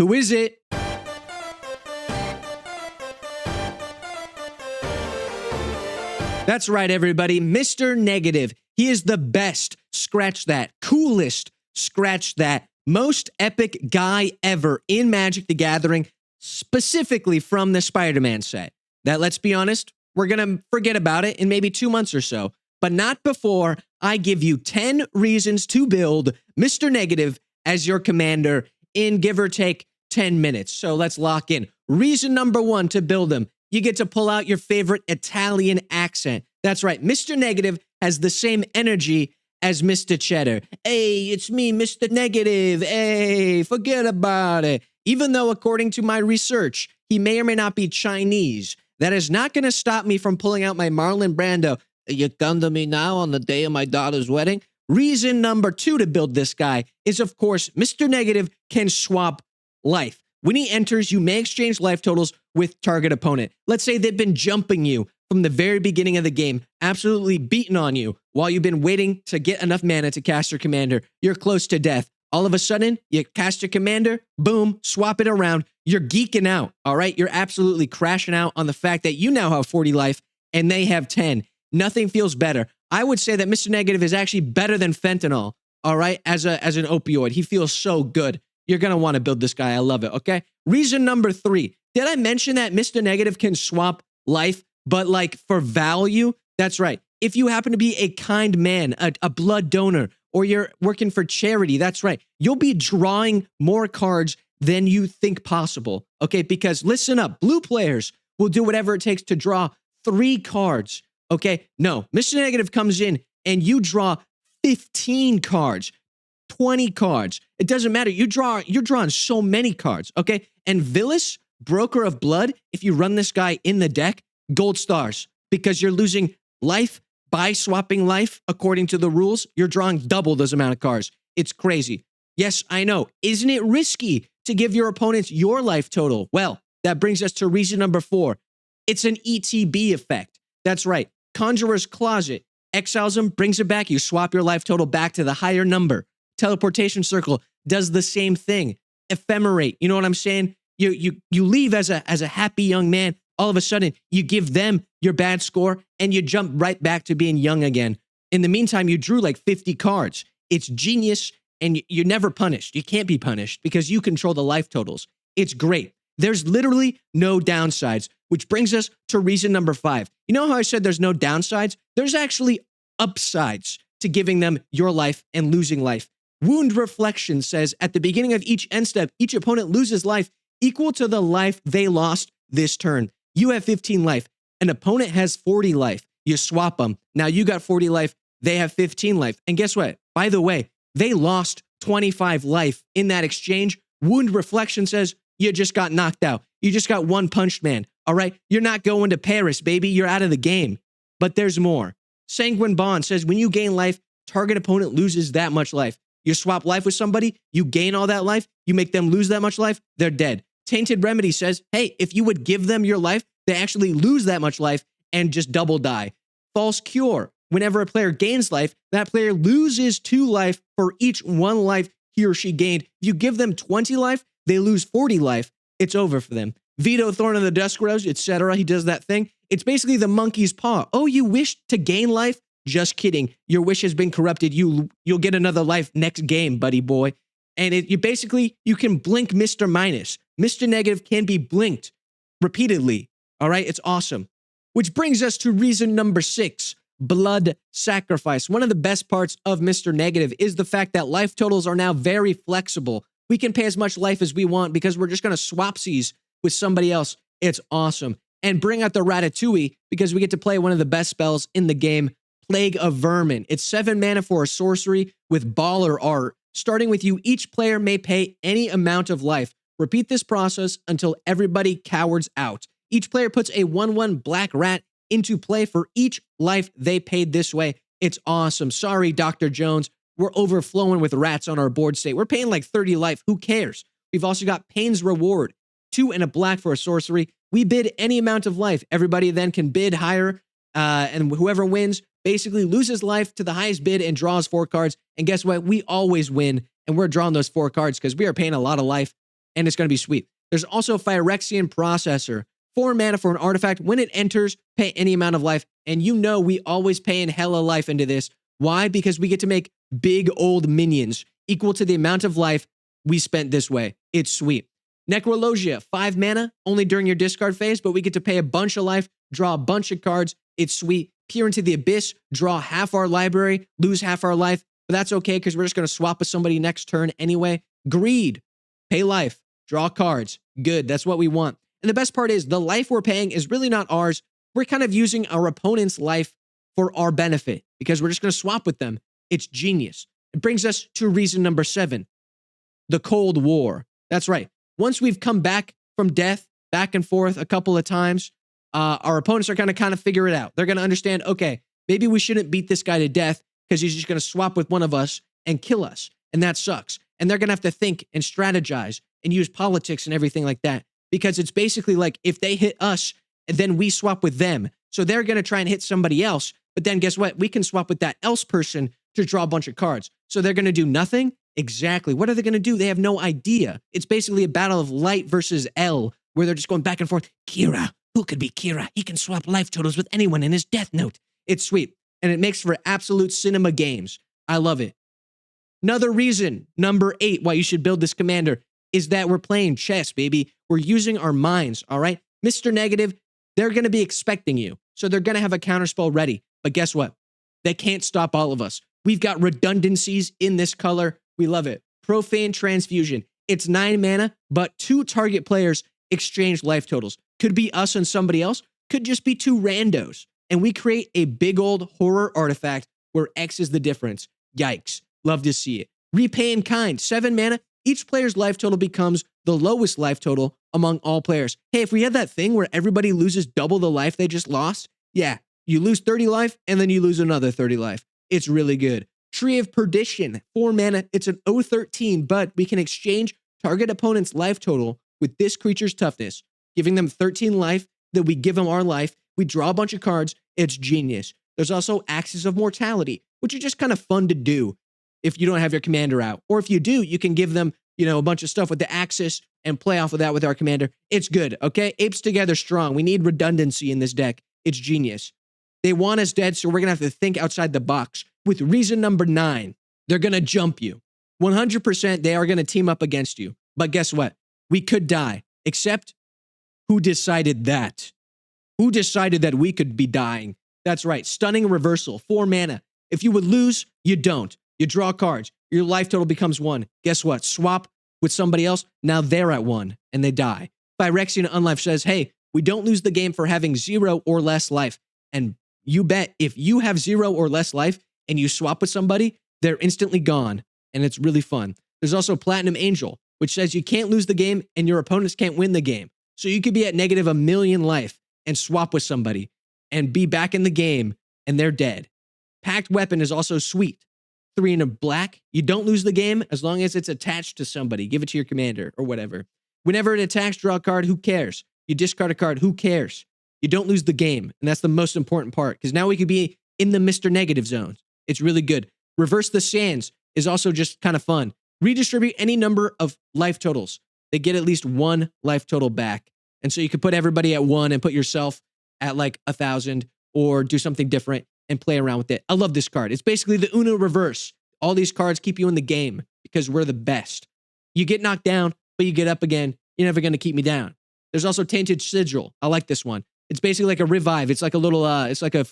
Who is it? That's right, everybody. Mr. Negative. He is the best. Scratch that. Coolest. Scratch that. Most epic guy ever in Magic the Gathering, specifically from the Spider-Man set. That, let's be honest, we're going to forget about it in maybe 2 months or so, but not before I give you 10 reasons to build Mr. Negative as your commander in give or take 10 minutes. So let's lock in. Reason number 1 to build him. You get to pull out your favorite Italian accent. That's right. Mr. Negative has the same energy as Mr. Cheddar. Hey, it's me, Mr. Negative. Hey, forget about it. Even though, according to my research, he may or may not be Chinese, that is not going to stop me from pulling out my Marlon Brando. You come to me now on the day of my daughter's wedding? Reason number 2 to build this guy is, of course, Mr. Negative can swap life. When he enters, you may exchange life totals with target opponent. Let's say they've been jumping you from the very beginning of the game, absolutely beating on you while you've been waiting to get enough mana to cast your commander. You're close to death. All of a sudden, you cast your commander, boom, swap it around. You're geeking out, all right? You're absolutely crashing out on the fact that you now have 40 life and they have 10. Nothing feels better. I would say that Mr. Negative is actually better than fentanyl, all right, as an opioid. He feels so good. You're going to want to build this guy. I love it, okay? Reason number 3. Did I mention that Mr. Negative can swap life, but like for value? That's right. If you happen to be a kind man, a blood donor, or you're working for charity, that's right. You'll be drawing more cards than you think possible, okay? Because listen up, blue players will do whatever it takes to draw 3 cards, okay? No, Mr. Negative comes in and you draw 15 cards. 20 cards. It doesn't matter. You're drawing so many cards, okay? And Villas, Broker of Blood, if you run this guy in the deck, gold stars, because you're losing life by swapping life according to the rules. You're drawing double those amount of cards. It's crazy. Yes, I know. Isn't it risky to give your opponents your life total? Well, that brings us to reason number 4. It's an ETB effect. That's right. Conjurer's Closet. Exiles him, brings it back. You swap your life total back to the higher number. Teleportation Circle does the same thing. Ephemerate, you know what I'm saying? You leave as a happy young man. All of a sudden, you give them your bad score and you jump right back to being young again. In the meantime, you drew like 50 cards. It's genius and you're never punished. You can't be punished because you control the life totals. It's great. There's literally no downsides, which brings us to reason number 5. You know how I said there's no downsides? There's actually upsides to giving them your life and losing life. Wound Reflection says at the beginning of each end step, each opponent loses life equal to the life they lost this turn. You have 15 life. An opponent has 40 life. You swap them. Now you got 40 life. They have 15 life. And guess what? By the way, they lost 25 life in that exchange. Wound Reflection says you just got knocked out. You just got one punched man. All right? You're not going to Paris, baby. You're out of the game. But there's more. Sanguine Bond says when you gain life, target opponent loses that much life. You swap life with somebody, you gain all that life, you make them lose that much life, they're dead. Tainted Remedy says, hey, if you would give them your life, they actually lose that much life and just double die. False Cure, whenever a player gains life, that player loses 2 life for each 1 life he or she gained. If you give them 20 life, they lose 40 life. It's over for them. Vito, Thorn of the Dusk Rose, etc. He does that thing. It's basically the monkey's paw. Oh, you wish to gain life? Just kidding. Your wish has been corrupted. You'll get another life next game, buddy boy. And you can blink Mr. Minus. Mr. Negative can be blinked repeatedly. All right, it's awesome. Which brings us to reason number 6, Blood Sacrifice. One of the best parts of Mr. Negative is the fact that life totals are now very flexible. We can pay as much life as we want because we're just going to swapsies with somebody else. It's awesome. And bring out the Ratatouille because we get to play one of the best spells in the game, Plague of Vermin. It's 7 mana for a sorcery with baller art. Starting with you, each player may pay any amount of life. Repeat this process until everybody cowers out. Each player puts a 1/1 black rat into play for each life they paid this way. It's awesome. Sorry, Dr. Jones. We're overflowing with rats on our board state. We're paying like 30 life. Who cares? We've also got Pain's Reward. 2 and a black for a sorcery. We bid any amount of life. Everybody then can bid higher, and whoever wins basically loses life to the highest bid and draws 4 cards. And guess what? We always win, and we're drawing those 4 cards because we are paying a lot of life. and it's going to be sweet. There's also Phyrexian Processor. 4 mana for an artifact. When it enters, pay any amount of life. And you know we always pay in hella life into this. Why? Because we get to make big old minions equal to the amount of life we spent this way. It's sweet. Necrologia, 5 mana, only during your discard phase, but we get to pay a bunch of life, draw a bunch of cards. It's sweet. Peer into the Abyss, draw half our library, lose half our life, but that's okay because we're just going to swap with somebody next turn anyway. Greed, pay life, draw cards. Good, that's what we want. And the best part is the life we're paying is really not ours. We're kind of using our opponent's life for our benefit because we're just going to swap with them. It's genius. It brings us to reason number 7, the Cold War. That's right. Once we've come back from death, back and forth a couple of times, our opponents are going to kind of figure it out. They're going to understand, okay, maybe we shouldn't beat this guy to death because he's just going to swap with one of us and kill us. And that sucks. And they're going to have to think and strategize and use politics and everything like that. Because it's basically like if they hit us, then we swap with them. So they're going to try and hit somebody else. But then guess what? We can swap with that else person to draw a bunch of cards. So they're going to do nothing? Exactly. What are they going to do? They have no idea. It's basically a battle of light versus L, where they're just going back and forth. Kira. Who could be Kira? He can swap life totals with anyone in his death note. It's sweet. And it makes for absolute cinema games. I love it. Another reason, number 8, why you should build this commander is that we're playing chess, baby. We're using our minds, all right? Mr. Negative, they're going to be expecting you. So they're going to have a counterspell ready. But guess what? They can't stop all of us. We've got redundancies in this color. We love it. Profane Transfusion. It's 9 mana, but 2 target players exchange life totals. Could be us and somebody else. Could just be 2 randos. And we create a big old horror artifact where X is the difference. Yikes. Love to see it. Repay in Kind. 7 mana. Each player's life total becomes the lowest life total among all players. Hey, if we had that thing where everybody loses double the life they just lost, yeah, you lose 30 life and then you lose another 30 life. It's really good. Tree of Perdition, 4 mana. It's an 0/13, but we can exchange target opponent's life total with this creature's toughness, giving them 13 life, then we give them our life. We draw a bunch of cards. It's genius. There's also Axis of Mortality, which is just kind of fun to do if you don't have your commander out. Or if you do, you can give them, a bunch of stuff with the Axis and play off of that with our commander. It's good, okay? Apes together strong. We need redundancy in this deck. It's genius. They want us dead, so we're going to have to think outside the box. With reason number 9, they're going to jump you. 100% they are going to team up against you. But guess what? We could die. Except, who decided that? Who decided that we could be dying? That's right. Stunning Reversal, 4 mana. If you would lose, you don't. You draw cards. Your life total becomes 1. Guess what? Swap with somebody else. Now they're at 1 and they die. Phyrexian Unlife says, hey, we don't lose the game for having 0 or less life. And you bet if you have 0 or less life and you swap with somebody, they're instantly gone. And it's really fun. There's also Platinum Angel, which says you can't lose the game and your opponents can't win the game. So you could be at negative 1,000,000 life and swap with somebody and be back in the game and they're dead. Packed Weapon is also sweet. 3 in a black. You don't lose the game as long as it's attached to somebody. Give it to your commander or whatever. Whenever it attacks, draw a card. Who cares? You discard a card. Who cares? You don't lose the game. And that's the most important part because now we could be in the Mr. Negative zone. It's really good. Reverse the Sands is also just kind of fun. Redistribute any number of life totals. They get at least 1 life total back. And so you could put everybody at 1 and put yourself at like 1,000 or do something different and play around with it. I love this card. It's basically the Uno reverse. All these cards keep you in the game because we're the best. You get knocked down, but you get up again. You're never going to keep me down. There's also Tainted Sigil. I like this one. It's basically like a revive. It's like a little, it's like a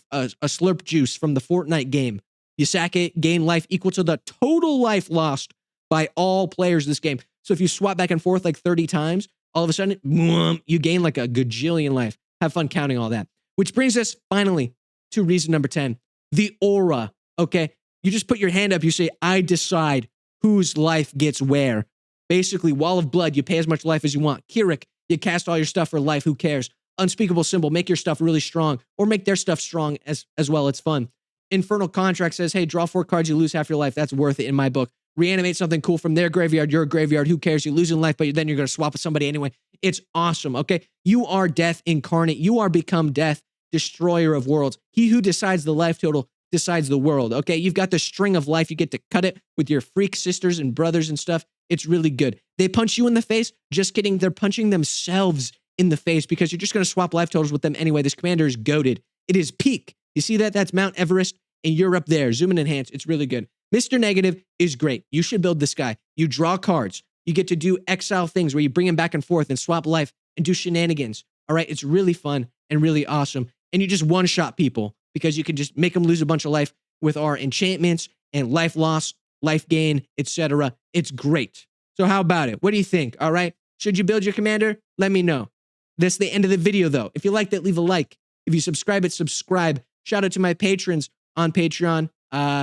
slurp juice from the Fortnite game. You sack it, gain life equal to the total life lost by all players this game. So if you swap back and forth like 30 times, all of a sudden, boom, you gain like a gajillion life. Have fun counting all that. Which brings us finally to reason number 10, the aura. Okay, you just put your hand up. You say, I decide whose life gets where. Basically, Wall of Blood, you pay as much life as you want. Keurig, you cast all your stuff for life. Who cares? Unspeakable Symbol, make your stuff really strong or make their stuff strong as well. It's fun. Infernal Contract says, hey, draw 4 cards, you lose half your life. That's worth it in my book. Reanimate something cool from their graveyard, your graveyard. Who cares? You lose in life, but then you're going to swap with somebody anyway. It's awesome, okay? You are death incarnate. You are become death, destroyer of worlds. He who decides the life total decides the world. Okay, you've got the string of life. You get to cut it with your freak sisters and brothers and stuff. It's really good. They punch you in the face. Just kidding. They're punching themselves in the face because you're just going to swap life totals with them anyway. This commander is goated. It is peak. You see that? That's Mount Everest, and you're up there. Zoom and enhance. It's really good. Mr. Negative is great. You should build this guy. You draw cards. You get to do exile things where you bring him back and forth and swap life and do shenanigans. All right, it's really fun and really awesome. And you just one-shot people because you can just make them lose a bunch of life with our enchantments and life loss, life gain, etc. It's great. So how about it? What do you think? All right, should you build your commander? Let me know. That's the end of the video, though. If you liked it, leave a like. If you subscribe, subscribe. Shout out to my patrons on Patreon.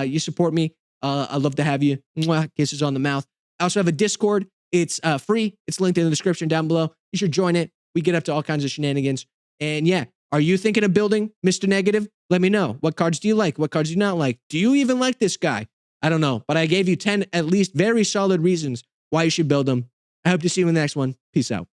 You support me. I'd love to have you. Mwah, kisses on the mouth. I also have a Discord. It's free. It's linked in the description down below. You should join it. We get up to all kinds of shenanigans. And yeah, are you thinking of building Mr. Negative? Let me know. What cards do you like? What cards do you not like? Do you even like this guy? I don't know, but I gave you 10 at least very solid reasons why you should build him. I hope to see you in the next one. Peace out.